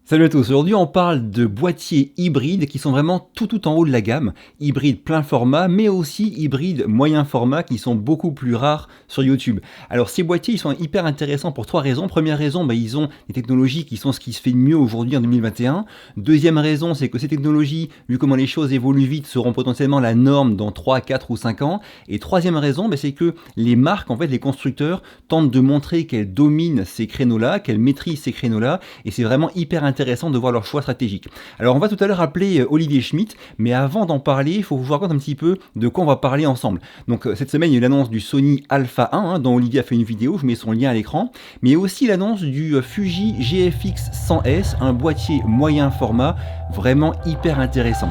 Salut à tous, aujourd'hui on parle de boîtiers hybrides qui sont vraiment tout en haut de la gamme, hybrides plein format mais aussi hybrides moyen format qui sont beaucoup plus rares sur YouTube. Alors ces boîtiers ils sont hyper intéressants pour trois raisons. Première raison, ils ont des technologies qui sont ce qui se fait de mieux aujourd'hui en 2021. Deuxième raison, c'est que ces technologies, vu comment les choses évoluent vite, seront potentiellement la norme dans 3, 4 ou 5 ans. Et troisième raison, c'est que les marques, en fait les constructeurs, tentent de montrer qu'elles dominent ces créneaux-là, qu'elles maîtrisent ces créneaux-là, et c'est vraiment hyper intéressant de voir leur choix stratégique. Alors on va tout à l'heure appeler Olivier Schmitt, mais avant d'en parler, il faut que je vous raconte un petit peu de quoi on va parler ensemble. Donc cette semaine, il y a eu l'annonce du Sony Alpha 1, dont Olivier a fait une vidéo, je mets son lien à l'écran, mais il y a aussi l'annonce du Fuji GFX 100S, un boîtier moyen format, vraiment hyper intéressant.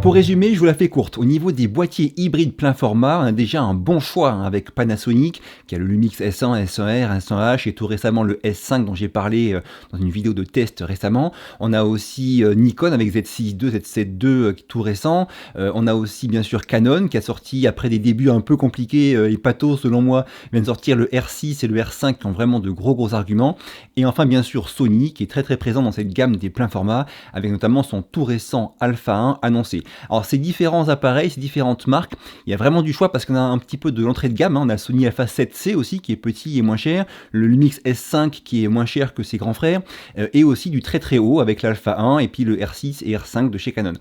Pour résumer, je vous la fais courte. Au niveau des boîtiers hybrides plein format, on a déjà un bon choix avec Panasonic, qui a le Lumix S1, S1R, S1H et tout récemment le S5 dont j'ai parlé dans une vidéo de test récemment. On a aussi Nikon avec Z6 II, Z7 II tout récent. On a aussi bien sûr Canon qui a sorti après des débuts un peu compliqués et pathos selon moi, vient de sortir le R6 et le R5 qui ont vraiment de gros arguments. Et enfin bien sûr Sony qui est très présent dans cette gamme des pleins formats avec notamment son tout récent Alpha 1 annoncé. Alors ces différents appareils, ces différentes marques, il y a vraiment du choix parce qu'on a un petit peu de l'entrée de gamme, on a le Sony Alpha 7C aussi qui est petit et moins cher, le Lumix S5 qui est moins cher que ses grands frères, et aussi du très haut avec l'Alpha 1 et puis le R6 et R5 de chez Canon.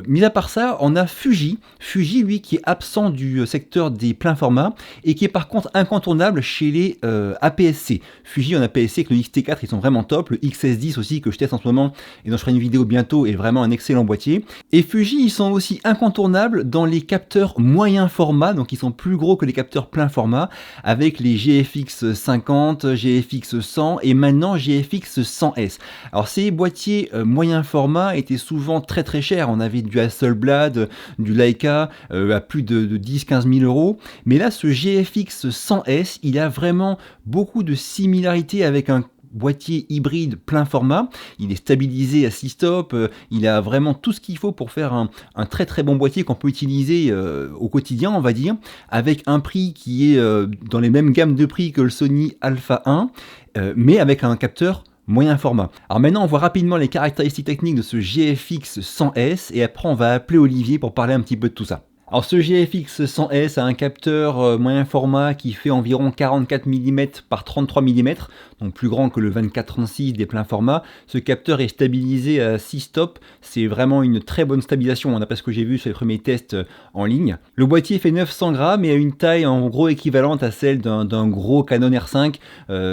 Mis à part ça, on a Fuji lui qui est absent du secteur des pleins formats et qui est par contre incontournable chez les APS-C. Fuji en APS-C avec le X-T4 ils sont vraiment top, le XS10 aussi que je teste en ce moment et dont je ferai une vidéo bientôt est vraiment un excellent boîtier. Et Fuji ils sont aussi incontournables dans les capteurs moyen format, donc ils sont plus gros que les capteurs plein format, avec les GFX 50, GFX 100 et maintenant GFX 100S. Alors ces boîtiers moyen format étaient souvent très chers, on avait du Hasselblad, du Leica à plus de 10-15 000 euros, mais là ce GFX 100S, il a vraiment beaucoup de similarités avec un boîtier hybride plein format, il est stabilisé à 6 stops, il a vraiment tout ce qu'il faut pour faire un très bon boîtier qu'on peut utiliser au quotidien on va dire, avec un prix qui est dans les mêmes gammes de prix que le Sony Alpha 1, mais avec un capteur moyen format. Alors maintenant on voit rapidement les caractéristiques techniques de ce GFX 100S et après on va appeler Olivier pour parler un petit peu de tout ça. Alors ce GFX 100S a un capteur moyen format qui fait environ 44 mm par 33 mm, donc plus grand que le 24-36 des pleins formats. Ce capteur est stabilisé à 6 stops, c'est vraiment une très bonne stabilisation, d'après ce que j'ai vu sur les premiers tests en ligne. Le boîtier fait 900 grammes et a une taille en gros équivalente à celle d'un gros Canon R5,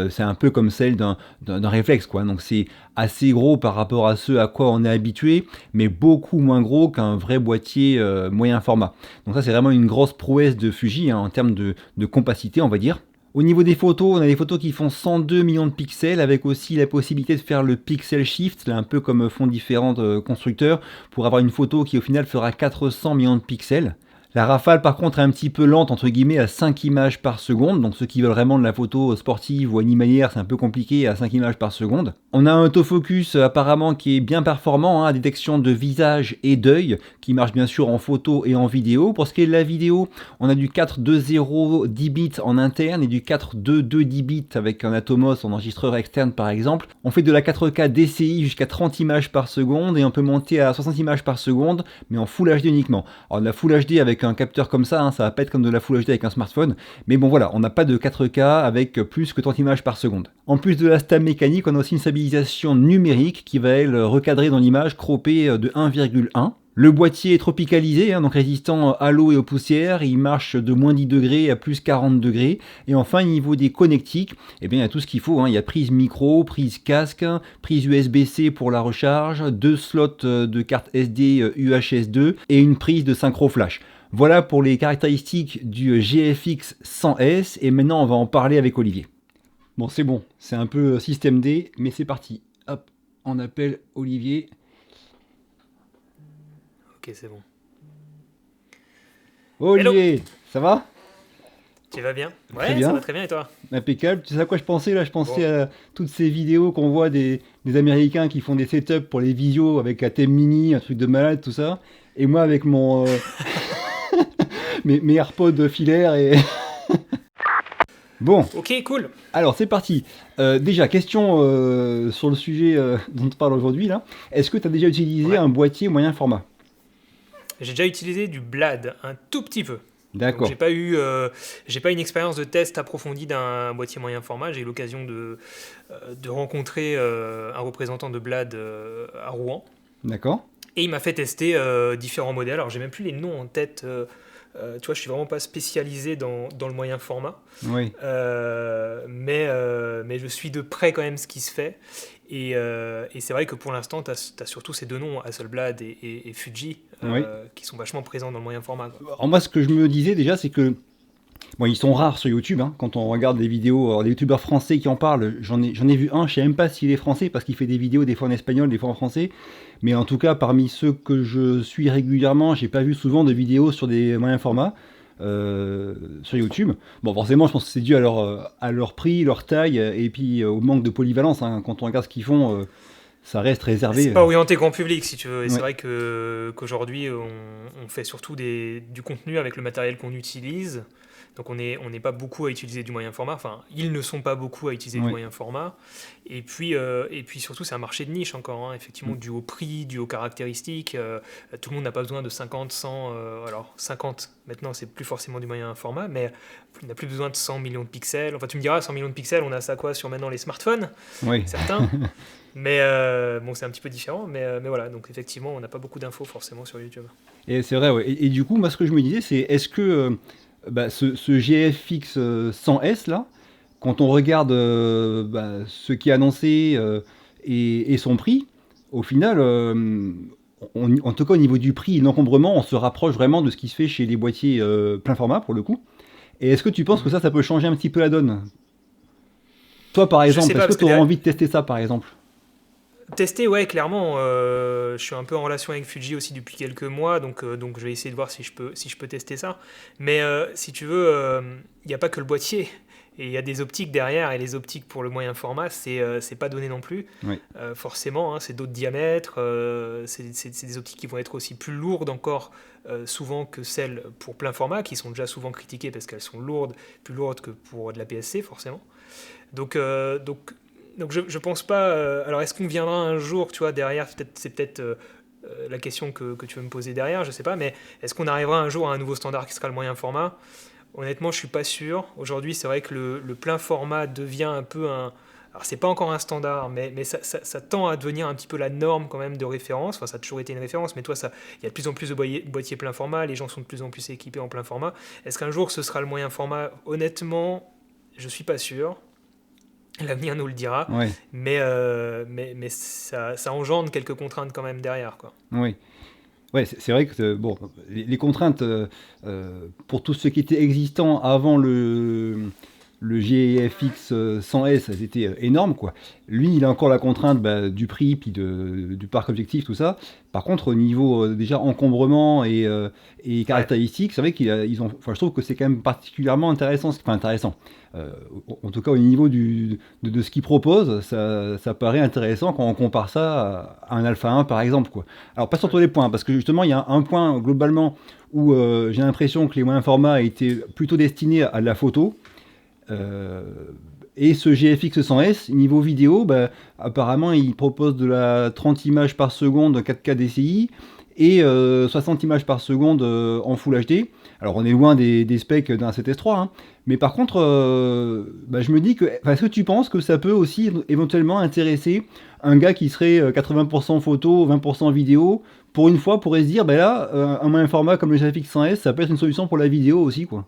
c'est un peu comme celle d'un réflexe quoi, donc c'est assez gros par rapport à ce à quoi on est habitué, mais beaucoup moins gros qu'un vrai boîtier moyen format. Donc ça c'est vraiment une grosse prouesse de Fuji en termes de compacité on va dire. Au niveau des photos, on a des photos qui font 102 millions de pixels avec aussi la possibilité de faire le pixel shift, là un peu comme font différents constructeurs, pour avoir une photo qui au final fera 400 millions de pixels. La rafale par contre est un petit peu lente entre guillemets à 5 images par seconde, donc ceux qui veulent vraiment de la photo sportive ou animalière c'est un peu compliqué à 5 images par seconde. On a un autofocus apparemment qui est bien performant, détection de visage et d'œil, qui marche bien sûr en photo et en vidéo. Pour ce qui est de la vidéo, on a du 4.2.0 10 bits en interne et du 4.2.2 10 bits avec un Atomos en enregistreur externe par exemple. On fait de la 4K DCI jusqu'à 30 images par seconde et on peut monter à 60 images par seconde mais en Full HD uniquement. Alors de la Full HD avec un capteur comme ça, ça va pas être comme de la Full HD avec un smartphone, mais bon voilà, on n'a pas de 4K avec plus que 30 images par seconde. En plus de la stab mécanique, on a aussi une stabilisation numérique qui va elle recadrer dans l'image croppée de 1,1. Le boîtier est tropicalisé, donc résistant à l'eau et aux poussières, il marche de moins 10 degrés à plus 40 degrés. Et enfin, au niveau des connectiques, il y a tout ce qu'il faut, il y a prise micro, prise casque, prise USB-C pour la recharge, 2 slots de carte SD UHS-2 et une prise de synchro flash. Voilà pour les caractéristiques du GFX 100S et maintenant on va en parler avec Olivier. Bon c'est bon, c'est un peu système D mais c'est parti. Hop, on appelle Olivier. Ok c'est bon. Oh, Hello. Olivier, ça va? Tu vas bien? Très Ouais, ça va bien, très bien et toi? impeccable. Tu sais à quoi je pensais là? Je pensais Bon. à toutes ces vidéos qu'on voit des Américains qui font des setups pour les visios avec un thème mini, un truc de malade, tout ça. Et moi avec mes AirPods filaires et... Bon, Ok, cool. alors c'est parti. Déjà, question sur le sujet dont on parle aujourd'hui là. Est-ce que tu as déjà utilisé Ouais. un boîtier moyen format? J'ai déjà utilisé du Blad, un tout petit peu. Donc D'accord, j'ai pas une expérience de test approfondie d'un boîtier moyen format. J'ai eu l'occasion de rencontrer un représentant de Blad à Rouen. d'accord. Et il m'a fait tester différents modèles. Alors j'ai même plus les noms en tête. Tu vois, je suis vraiment pas spécialisé dans le moyen format. Oui, Mais je suis de près quand même ce qui se fait. Et c'est vrai que pour l'instant, tu as surtout ces deux noms, Hasselblad et Fuji, oui. qui sont vachement présents dans le moyen format, quoi. En moi, ce que je me disais déjà, c'est que bon, ils sont rares sur YouTube, hein, quand on regarde des vidéos, alors, des youtubeurs français qui en parlent, j'en ai vu un, je sais même pas s'il est français parce qu'il fait des vidéos des fois en espagnol, des fois en français, mais en tout cas parmi ceux que je suis régulièrement, j'ai pas vu souvent de vidéos sur des moyens formats sur YouTube. Bon, forcément, je pense que c'est dû à leur prix, leur taille et puis au manque de polyvalence, hein. Quand on regarde ce qu'ils font, ça reste réservé. C'est pas orienté grand public, si tu veux. Et c'est Ouais, vrai qu'aujourd'hui, on fait surtout du contenu avec le matériel qu'on utilise. Donc on n'est pas beaucoup à utiliser du moyen format. Enfin, ils ne sont pas beaucoup à utiliser du ouais. moyen format. Et puis surtout, c'est un marché de niche encore, hein, effectivement, Mm. dû au prix, dû aux caractéristiques. Tout le monde n'a pas besoin de 50, 100. Alors 50, maintenant, c'est plus forcément du moyen format, mais on n'a plus besoin de 100 millions de pixels. Enfin, tu me diras, 100 millions de pixels, on a ça quoi sur maintenant les smartphones, Oui. certains. Mais bon, c'est un petit peu différent, mais voilà, donc effectivement, on n'a pas beaucoup d'infos forcément sur YouTube. Et c'est vrai, ouais. Et du coup, moi, ce que je me disais, c'est est-ce que bah, ce GFX 100S là, quand on regarde bah, ce qui est annoncé et son prix, au final, en tout cas au niveau du prix et de l'encombrement, on se rapproche vraiment de ce qui se fait chez les boîtiers plein format pour le coup. Et est-ce que tu penses que Mhm. ça peut changer un petit peu la donne? Toi, par Je sais exemple, pas, est-ce que parce tu que auras envie de tester ça, par exemple? tester, ouais, clairement, je suis un peu en relation avec Fuji aussi depuis quelques mois, donc je vais essayer de voir si je peux tester ça. Mais si tu veux, il n'y a pas que le boîtier. Et il y a des optiques derrière, et les optiques pour le moyen format, c'est pas donné non plus. Oui, Forcément, hein, c'est d'autres diamètres, c'est des optiques qui vont être aussi plus lourdes encore, souvent que celles pour plein format, qui sont déjà souvent critiquées parce qu'elles sont lourdes, plus lourdes que pour de la PSC, forcément. Donc, euh, donc, donc je pense pas. Alors, est-ce qu'on viendra un jour, tu vois, derrière, c'est peut-être la question que tu veux me poser derrière, je sais pas, mais est-ce qu'on arrivera un jour à un nouveau standard qui sera le moyen format? Honnêtement, je suis pas sûr. Aujourd'hui, c'est vrai que le plein format devient un peu un. Alors, c'est pas encore un standard, mais ça tend à devenir un petit peu la norme quand même de référence. Enfin, ça a toujours été une référence, mais toi, il y a de plus en plus de boîtiers plein format, les gens sont de plus en plus équipés en plein format. Est-ce qu'un jour ce sera le moyen format? Honnêtement, je suis pas sûr. L'avenir nous le dira, ouais, mais ça engendre quelques contraintes quand même derrière, quoi. oui. Ouais, c'est vrai que bon, les contraintes pour tout ce qui était existant avant le GFX 100S, elles étaient énormes, quoi. Lui, il a encore la contrainte bah, du prix, puis du parc objectif, tout ça. Par contre, au niveau déjà encombrement et Ouais. caractéristiques, c'est vrai ils ont, enfin, je trouve que c'est quand même particulièrement intéressant, enfin intéressant. Euh, En tout cas, au niveau de ce qu'il propose, ça paraît intéressant quand on compare ça à un Alpha 1, par exemple, quoi. Alors, pas sur Mm. tous les points, parce que justement, il y a un point globalement où j'ai l'impression que les moyens formats étaient plutôt destinés à de la photo. Euh, et ce GFX 100S, niveau vidéo, bah, apparemment, il propose de la 30 images par seconde 4K DCI et 60 images par seconde en Full HD. Alors, on est loin des specs d'un 7S3, hein. Mais par contre, bah, je me dis que, enfin, est-ce que tu penses que ça peut aussi éventuellement intéresser un gars qui serait 80% photo, 20% vidéo, pour une fois, pourrait se dire, bah là, un moyen format comme le GFX 100S, ça peut être une solution pour la vidéo aussi, quoi.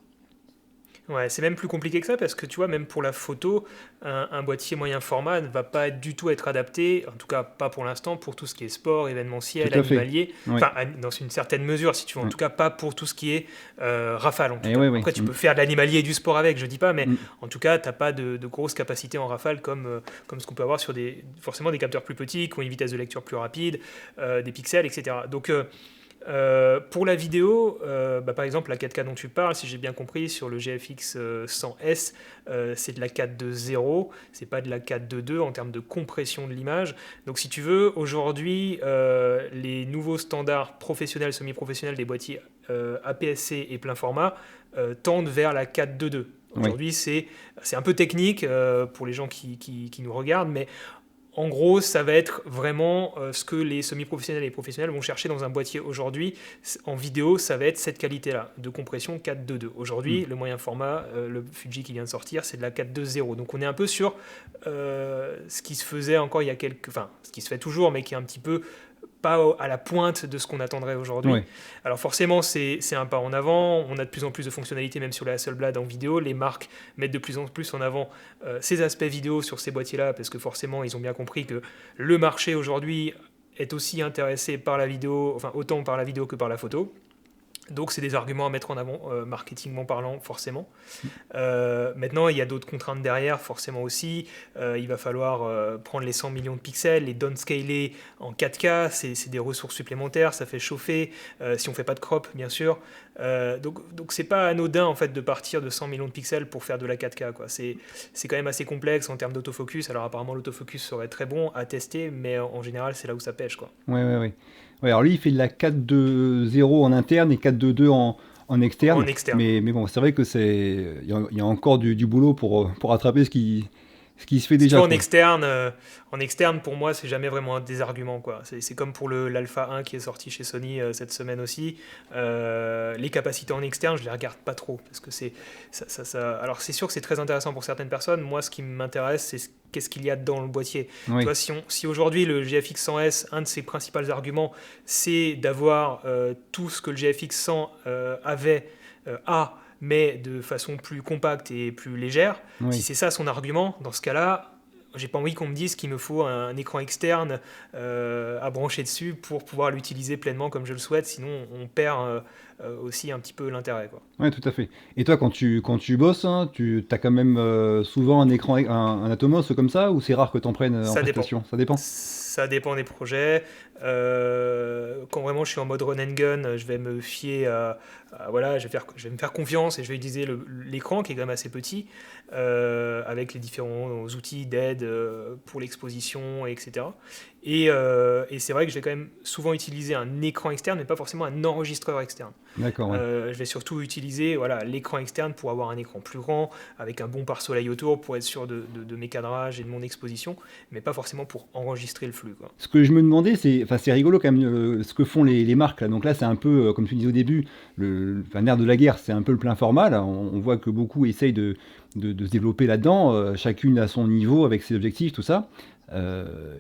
Ouais, c'est même plus compliqué que ça parce que tu vois, même pour la photo, un boîtier moyen format ne va pas du tout être adapté, en tout cas pas pour l'instant, pour tout ce qui est sport, Tout événementiel, à fait. animalier, Oui. enfin dans une certaine mesure si tu veux, en Mm. tout cas pas pour tout ce qui est rafale en tout Et cas. ouais, ouais. Après tu Mm. peux faire de l'animalier et du sport avec, je dis pas, mais Mm. en tout cas t'as pas de grosses capacités en rafale comme ce qu'on peut avoir sur forcément des capteurs plus petits, qui ont une vitesse de lecture plus rapide, des pixels, etc. Pour la vidéo, par exemple, la 4K dont tu parles, si j'ai bien compris, sur le GFX 100S, c'est de la 4.2.0, c'est pas de la 4.2.2 en termes de compression de l'image. Donc, si tu veux, aujourd'hui, les nouveaux standards professionnels, semi-professionnels des boîtiers APS-C et plein format tendent vers la 4.2.2. Aujourd'hui, c'est un peu technique pour les gens qui nous regardent, mais en gros, ça va être vraiment ce que les semi-professionnels et les professionnels vont chercher dans un boîtier aujourd'hui. En vidéo, ça va être cette qualité-là, de compression 4.2.2. Aujourd'hui, le moyen format, le Fuji qui vient de sortir, c'est de la 4.2.0. Donc on est un peu sur ce qui se faisait encore il y a quelques... Enfin, ce qui se fait toujours, mais qui est un petit peu pas à la pointe de ce qu'on attendrait aujourd'hui. Ouais. Alors forcément, c'est un pas en avant. On a de plus en plus de fonctionnalités, même sur la Hasselblad en vidéo. Les marques mettent de plus en plus en avant ces aspects vidéo sur ces boîtiers-là, parce que forcément, ils ont bien compris que le marché aujourd'hui est aussi intéressé par la vidéo, enfin autant par la vidéo que par la photo. Donc c'est des arguments à mettre en avant, marketingment parlant, forcément. Maintenant, il y a d'autres contraintes derrière, forcément aussi. Il va falloir prendre les 100 millions de pixels, les downscaler en 4K, c'est des ressources supplémentaires, ça fait chauffer, si on ne fait pas de crop, bien sûr. Donc c'est pas anodin, en fait, de partir de 100 millions de pixels pour faire de la 4K, quoi. C'est quand même assez complexe en termes d'autofocus. Alors apparemment, l'autofocus serait très bon à tester, mais en général, c'est là où ça pêche, quoi. Ouais. Ouais, alors lui, il fait de la 4.2.0 en interne et 4.2.2 en externe. En externe. Mais bon, c'est vrai que il y a encore du boulot pour rattraper ce qui se fait déjà. En externe, pour moi, c'est jamais vraiment un des arguments, quoi. C'est comme pour l'Alpha 1 qui est sorti chez Sony cette semaine aussi. Les capacités en externe, je les regarde pas trop parce que alors c'est sûr que c'est très intéressant pour certaines personnes. Moi, ce qui m'intéresse, c'est qu'est-ce qu'il y a dans le boîtier. Oui. Tu vois, si aujourd'hui le GFX 100S, un de ses principaux arguments, c'est d'avoir tout ce que le GFX 100 avait mais de façon plus compacte et plus légère. Oui. Si c'est ça son argument, dans ce cas-là, j'ai pas envie qu'on me dise qu'il me faut un écran externe à brancher dessus pour pouvoir l'utiliser pleinement comme je le souhaite, sinon on perd aussi un petit peu l'intérêt, quoi. Ouais, tout à fait. Et toi, quand tu bosses, hein, tu as quand même souvent un écran, un Atomos comme ça, ou c'est rare que tu en prennes en Ça dépend. prestation? Ça dépend. Ça dépend des projets. Quand vraiment je suis en mode run and gun, je vais me fier voilà, je vais me faire confiance et je vais utiliser l'écran qui est quand même assez petit, avec les différents outils d'aide pour l'exposition, etc. Et c'est vrai que je vais quand même souvent utiliser un écran externe, mais pas forcément un enregistreur externe. D'accord, ouais. Je vais surtout utiliser l'écran externe pour avoir un écran plus grand, avec un bon pare-soleil autour, pour être sûr de mes cadrages et de mon exposition, mais pas forcément pour enregistrer le flux, quoi. Ce que je me demandais, c'est rigolo quand même ce que font les marques là. Donc là, c'est un peu, comme tu disais au début, le nerf de la guerre, c'est un peu le plein format. Là. On voit que beaucoup essayent de se développer là-dedans, chacune à son niveau, avec ses objectifs, tout ça.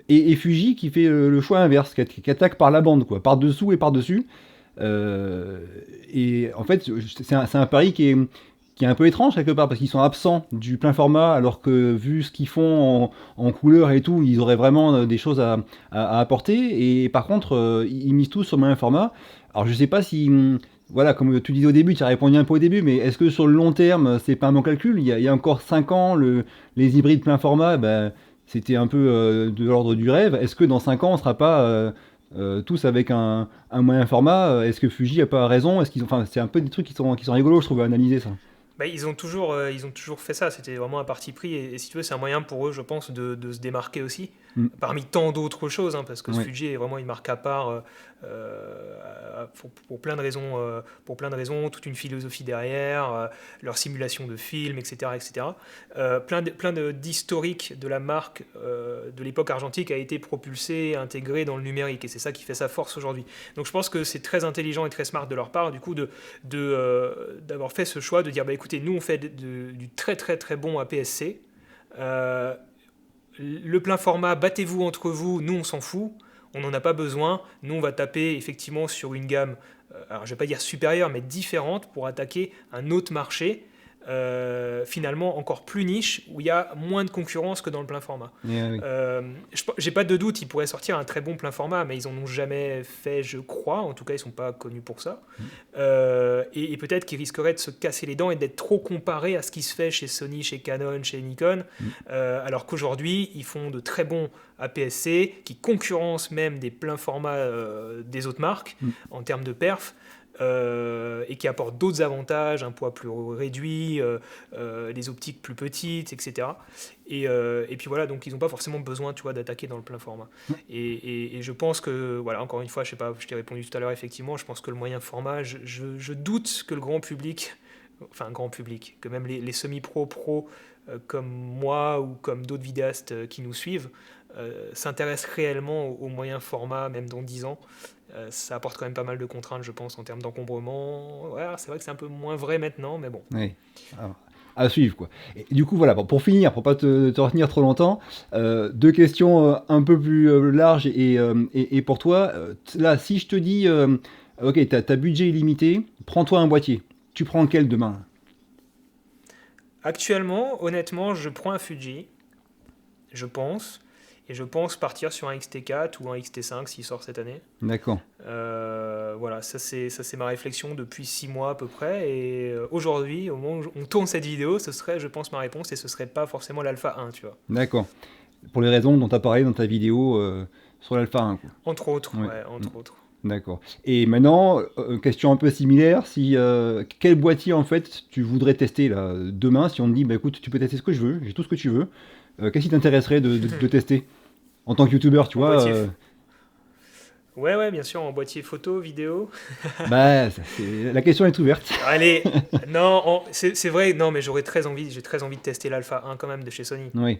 Et Fuji qui fait le choix inverse, qui attaque par la bande, quoi, par dessous et par dessus. Et en fait, c'est un pari qui est un peu étrange quelque part, parce qu'ils sont absents du plein format, alors que vu ce qu'ils font en couleur et tout, ils auraient vraiment des choses à apporter. Et par contre, ils misent tous sur le même format. Alors je sais pas si, voilà, comme tu disais au début, tu as répondu un peu au début, mais est-ce que sur le long terme, c'est pas un bon calcul? Il y a encore 5 ans, les hybrides plein format, ben, c'était un peu de l'ordre du rêve. Est-ce que dans 5 ans, on sera pas tous avec un moyen format? Est-ce que Fuji a pas raison? Enfin, c'est un peu des trucs qui sont rigolos, je trouve, à analyser ça. Ils ont toujours fait ça, c'était vraiment un parti pris, et si tu veux, c'est un moyen pour eux, je pense, de se démarquer aussi, Mm. parmi tant d'autres choses, hein, parce que Ouais. Fuji est vraiment une marque à part pour plein de raisons, toute une philosophie derrière, leur simulation de films, etc. etc. Plein d'historique de la marque de l'époque argentique a été propulsé, intégré dans le numérique, et c'est ça qui fait sa force aujourd'hui. Donc je pense que c'est très intelligent et très smart de leur part, du coup, d'avoir fait ce choix, de dire, écoutez, nous on fait du très très très bon APS-C, le plein format, battez-vous entre vous, nous on s'en fout, on n'en a pas besoin, nous on va taper effectivement sur une gamme, alors je ne vais pas dire supérieure, mais différente, pour attaquer un autre marché, finalement encore plus niche, où il y a moins de concurrence que dans le plein format. Oui. J'ai pas de doute, ils pourraient sortir un très bon plein format, mais ils en ont jamais fait, je crois. En tout cas, ils sont pas connus pour ça. Et peut-être qu'ils risqueraient de se casser les dents et d'être trop comparés à ce qui se fait chez Sony, chez Canon, chez Nikon, alors qu'aujourd'hui, ils font de très bons APS-C qui concurrencent même des pleins formats des autres marques en termes de perf. Et qui apportent d'autres avantages, un poids plus réduit, des optiques plus petites, etc. Et puis voilà, donc ils n'ont pas forcément besoin, tu vois, d'attaquer dans le plein format. Et je pense que, voilà, encore une fois, je sais pas, je t'ai répondu tout à l'heure, effectivement, je pense que le moyen format, je doute que le grand public, que même les semi-pro comme moi ou comme d'autres vidéastes qui nous suivent, s'intéressent réellement au moyen format, même dans 10 ans. Ça apporte quand même pas mal de contraintes, je pense, en termes d'encombrement. Ouais, c'est vrai que c'est un peu moins vrai maintenant, mais bon. Oui. Alors, à suivre, quoi. Et du coup, voilà, pour finir, pour pas te retenir trop longtemps, 2 questions un peu plus larges et pour toi, là, si je te dis, ok, t'as budget illimité, prends-toi un boîtier. Tu prends lequel demain? Actuellement, honnêtement, je prends un Fuji, je pense. Et je pense partir sur un XT4 ou un XT5 s'il sort cette année. D'accord. Voilà, ça c'est ma réflexion depuis 6 mois à peu près. Et aujourd'hui, au moment où on tourne cette vidéo, ce serait, je pense, ma réponse et ce serait pas forcément l'Alpha 1, tu vois. D'accord. Pour les raisons dont tu as parlé dans ta vidéo sur l'Alpha 1. Quoi. Entre autres, ouais, entre autres. D'accord. Et maintenant, question un peu similaire, quel boîtier en fait tu voudrais tester là, demain si on te dit, bah écoute, tu peux tester ce que je veux, j'ai tout ce que tu veux, qu'est-ce qui t'intéresserait de tester en tant que youtubeur, tu vois Ouais, bien sûr, en boîtier photo, vidéo. Bah, la question est ouverte. Allez, non, c'est vrai, non, mais j'ai très envie de tester l'Alpha 1 quand même de chez Sony. Oui.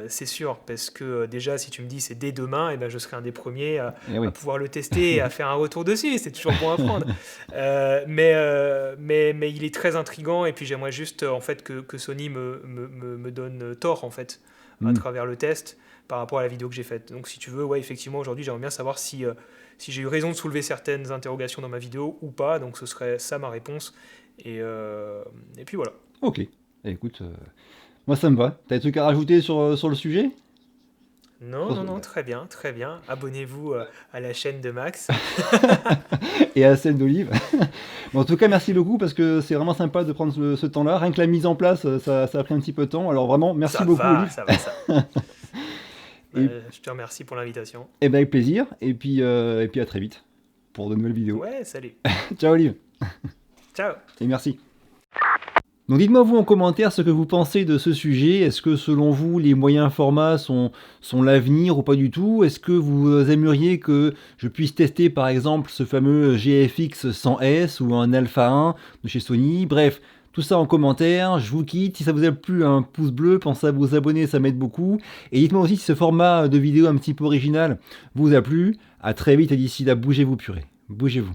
C'est sûr, parce que déjà, si tu me dis c'est dès demain, et ben, je serai un des premiers à pouvoir le tester et à faire un retour dessus. C'est toujours bon à prendre. Mais il est très intriguant, et puis j'aimerais juste en fait que Sony me donne tort en fait à travers le test par rapport à la vidéo que j'ai faite. Donc si tu veux, ouais, effectivement, aujourd'hui, j'aimerais bien savoir si j'ai eu raison de soulever certaines interrogations dans ma vidéo ou pas. Donc ce serait ça ma réponse. Et puis voilà. Ok. Écoute, moi ça me va. T'as des trucs à rajouter sur le sujet ? Non, très bien. Abonnez-vous à la chaîne de Max. Et à celle d'Olive. Bon, en tout cas, merci beaucoup parce que c'est vraiment sympa de prendre ce temps-là. Rien que la mise en place, ça a pris un petit peu de temps. Alors vraiment, merci beaucoup, Olive. Ça va. Je te remercie pour l'invitation. Et ben avec plaisir. Et puis à très vite pour de nouvelles vidéos. Ouais, salut. Ciao, Olive. Ciao. Et merci. Donc dites-moi vous en commentaire ce que vous pensez de ce sujet. Est-ce que selon vous les moyens formats sont l'avenir ou pas du tout? Est-ce que vous aimeriez que je puisse tester par exemple ce fameux GFX 100S ou un Alpha 1 de chez Sony? Bref, tout ça en commentaire. Je vous quitte. Si ça vous a plu, un pouce bleu, pensez à vous abonner, ça m'aide beaucoup. Et dites-moi aussi si ce format de vidéo un petit peu original vous a plu. À très vite et d'ici là, bougez-vous purée. Bougez-vous.